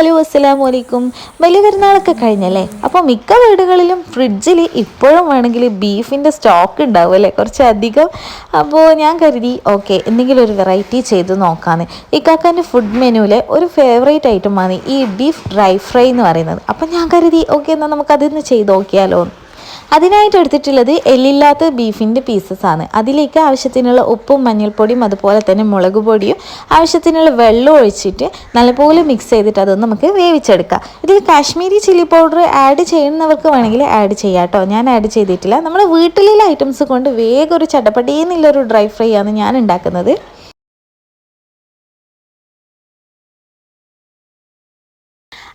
Hello അസ്സലാമു അലൈക്കും. വലിയ പെരുന്നാളൊക്കെ കഴിഞ്ഞല്ലേ? അപ്പോൾ മിക്ക വീടുകളിലും ഫ്രിഡ്ജിൽ ഇപ്പോഴും വേണമെങ്കിൽ ബീഫിൻ്റെ സ്റ്റോക്ക് ഉണ്ടാവും അല്ലേ, കുറച്ചധികം. അപ്പോൾ ഞാൻ കരുതി ഓക്കെ എന്തെങ്കിലും ഒരു വെറൈറ്റി ചെയ്ത് നോക്കാമെന്ന്. ഇക്കാക്കാൻ്റെ ഫുഡ് മെനുവിലെ ഒരു ഫേവറേറ്റ് ഐറ്റമാണ് ഈ ബീഫ് ഡ്രൈ ഫ്രൈ എന്ന് പറയുന്നത്. അപ്പോൾ ഞാൻ കരുതി ഓക്കെ എന്നാൽ നമുക്കതൊന്ന് ചെയ്ത് നോക്കിയാലോ. അതിനായിട്ട് എടുത്തിട്ടുള്ളത് എല്ലില്ലാത്ത ബീഫിൻ്റെ പീസസ് ആണ്. അതിലേക്ക് ആവശ്യത്തിനുള്ള ഉപ്പും മഞ്ഞൾപ്പൊടിയും അതുപോലെ തന്നെ മുളക് പൊടിയും ആവശ്യത്തിനുള്ള വെള്ളം ഒഴിച്ചിട്ട് നല്ലപോലെ മിക്സ് ചെയ്തിട്ട് അതൊന്ന് നമുക്ക് വേവിച്ചെടുക്കാം. ഇതിൽ കാശ്മീരി ചില്ലി പൗഡർ ആഡ് ചെയ്യുന്നവർക്ക് വേണമെങ്കിൽ ആഡ് ചെയ്യാം കേട്ടോ. ഞാൻ ആഡ് ചെയ്തിട്ടില്ല. നമ്മുടെ വീട്ടിലുള്ള ഐറ്റംസ് കൊണ്ട് വേഗം ഒരു ചട്ടപ്പടിയെന്നുള്ളൊരു ഡ്രൈ ഫ്രൈ ആണ് ഞാൻ ഉണ്ടാക്കുന്നത്.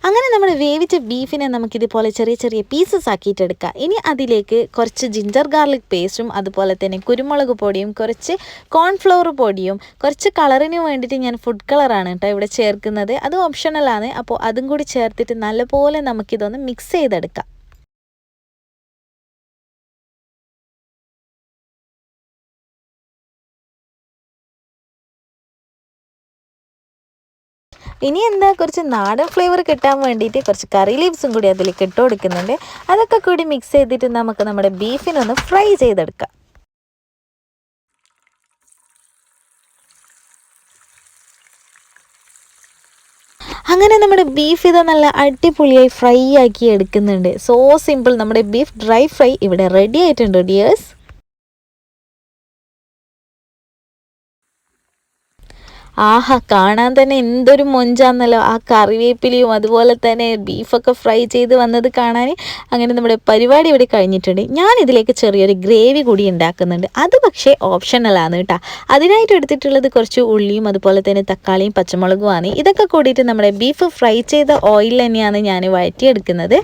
അങ്ങനെ നമ്മൾ വേവിച്ച ബീഫിനെ നമുക്കിതുപോലെ ചെറിയ ചെറിയ പീസസ് ആക്കിയിട്ടെടുക്കാം. ഇനി അതിലേക്ക് കുറച്ച് ജിഞ്ചർ ഗാർലിക് പേസ്റ്റും അതുപോലെ തന്നെ കുരുമുളക് പൊടിയും കുറച്ച് കോൺഫ്ലവർ പൊടിയും കുറച്ച് കളറിന് വേണ്ടിയിട്ട് ഞാൻ ഫുഡ് കളറാണ് കേട്ടോ ഇവിടെ ചേർക്കുന്നത്. അത് ഓപ്ഷണലാണ്. അപ്പോൾ അതും കൂടി ചേർത്തിട്ട് നല്ലപോലെ നമുക്കിതൊന്ന് മിക്സ് ചെയ്തെടുക്കാം. ഇനി എന്താ, കുറച്ച് നാടൻ ഫ്ലേവർ കിട്ടാൻ വേണ്ടിയിട്ട് കുറച്ച് കറി ലീവ്സും കൂടി അതിലേക്ക് ഇട്ട് കൊടുക്കുന്നുണ്ട്. അതൊക്കെ കൂടി മിക്സ് ചെയ്തിട്ട് നമുക്ക് നമ്മുടെ ബീഫിനൊന്ന് ഫ്രൈ ചെയ്തെടുക്കാം. അങ്ങനെ നമ്മുടെ ബീഫ് ഇത് നല്ല അടിപൊളിയായി ഫ്രൈ ആക്കി എടുക്കുന്നുണ്ട്. സോ സിമ്പിൾ, നമ്മുടെ ബീഫ് ഡ്രൈ ഫ്രൈ ഇവിടെ റെഡി ആയിട്ടുണ്ട് ഡിയേഴ്സ്. ആഹാ, കാണാൻ തന്നെ എന്തൊരു മൊഞ്ചാന്നല്ലോ. ആ കറിവേപ്പിലയും അതുപോലെ തന്നെ ബീഫൊക്കെ ഫ്രൈ ചെയ്ത് വന്നത് കാണാൻ. അങ്ങനെ നമ്മുടെ പരിപാടി ഇവിടെ കഴിഞ്ഞിട്ടുണ്ട്. ഞാൻ ഇതിലേക്ക് ചെറിയൊരു ഗ്രേവി കൂടി ഉണ്ടാക്കുന്നുണ്ട്. അത് പക്ഷേ ഓപ്ഷണലാണ് കേട്ടോ. അതിനായിട്ട് എടുത്തിട്ടുള്ളത് കുറച്ച് ഉള്ളിയും അതുപോലെ തന്നെ തക്കാളിയും പച്ചമുളകുമാണ്. ഇതൊക്കെ കൂടിയിട്ട് നമ്മുടെ ബീഫ് ഫ്രൈ ചെയ്ത ഓയിൽ തന്നെയാണ് ഞാൻ വഴറ്റിയെടുക്കുന്നത്.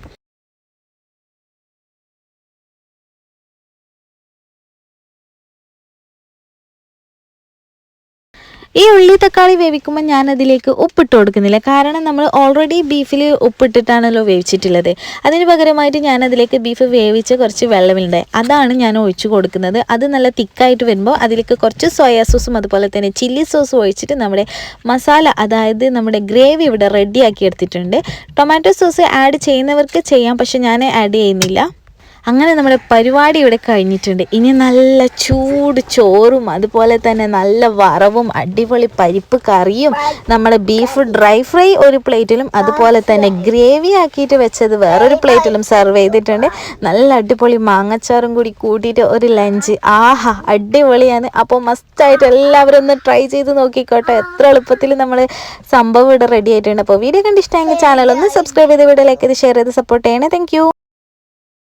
ഈ ഉള്ളി തക്കാളി വേവിക്കുമ്പോൾ ഞാൻ അതിലേക്ക് ഉപ്പിട്ട് കൊടുക്കുന്നില്ല. കാരണം നമ്മൾ ഓൾറെഡി ബീഫിൽ ഉപ്പിട്ടിട്ടാണല്ലോ വേവിച്ചിട്ടുള്ളത്. അതിന് പകരമായിട്ട് ഞാൻ അതിലേക്ക് ബീഫ് വേവിച്ച് കുറച്ച് വെള്ളമുണ്ട്, അതാണ് ഞാൻ ഒഴിച്ചു കൊടുക്കുന്നത്. അത് നല്ല തിക്കായിട്ട് വരുമ്പോൾ അതിലേക്ക് കുറച്ച് സോയാ സോസും അതുപോലെ തന്നെ ചില്ലി സോസും ഒഴിച്ചിട്ട് നമ്മുടെ മസാല, അതായത് നമ്മുടെ ഗ്രേവി ഇവിടെ റെഡിയാക്കി എടുത്തിട്ടുണ്ട്. ടൊമാറ്റോ സോസ് ആഡ് ചെയ്യുന്നവർക്ക് ചെയ്യാം, പക്ഷെ ഞാൻ ആഡ് ചെയ്യുന്നില്ല. അങ്ങനെ നമ്മുടെ പരിപാടി ഇവിടെ കഴിഞ്ഞിട്ടുണ്ട്. ഇനി നല്ല ചൂട് ചോറും അതുപോലെ തന്നെ നല്ല വറവും അടിപൊളി പരിപ്പ് കറിയും നമ്മുടെ ബീഫ് ഡ്രൈ ഫ്രൈ ഒരു പ്ലേറ്റിലും അതുപോലെ തന്നെ ഗ്രേവി ആക്കിയിട്ട് വെച്ചത് വേറൊരു പ്ലേറ്റിലും സെർവ് ചെയ്തിട്ടുണ്ട്. നല്ല അടിപൊളി മാങ്ങച്ചാറും കൂടി കൂട്ടിയിട്ട് ഒരു ലഞ്ച്. ആഹാ, അടിപൊളിയാണ്. അപ്പോൾ മസ്റ്റായിട്ട് എല്ലാവരും ഒന്ന് ട്രൈ ചെയ്ത് നോക്കിക്കോട്ടെ. എത്ര എളുപ്പത്തിൽ നമ്മൾ സംഭവം ഇവിടെ റെഡി ആയിട്ടുണ്ട്. അപ്പോൾ വീഡിയോ കണ്ട് ഇഷ്ടമെങ്കിൽ ചാനൽ ഒന്ന് സബ്സ്ക്രൈബ് ചെയ്ത് വീഡിയോ ലൈക്ക് ചെയ്ത് ഷെയർ ചെയ്ത് സപ്പോർട്ട് ചെയ്യണേ. Thank you.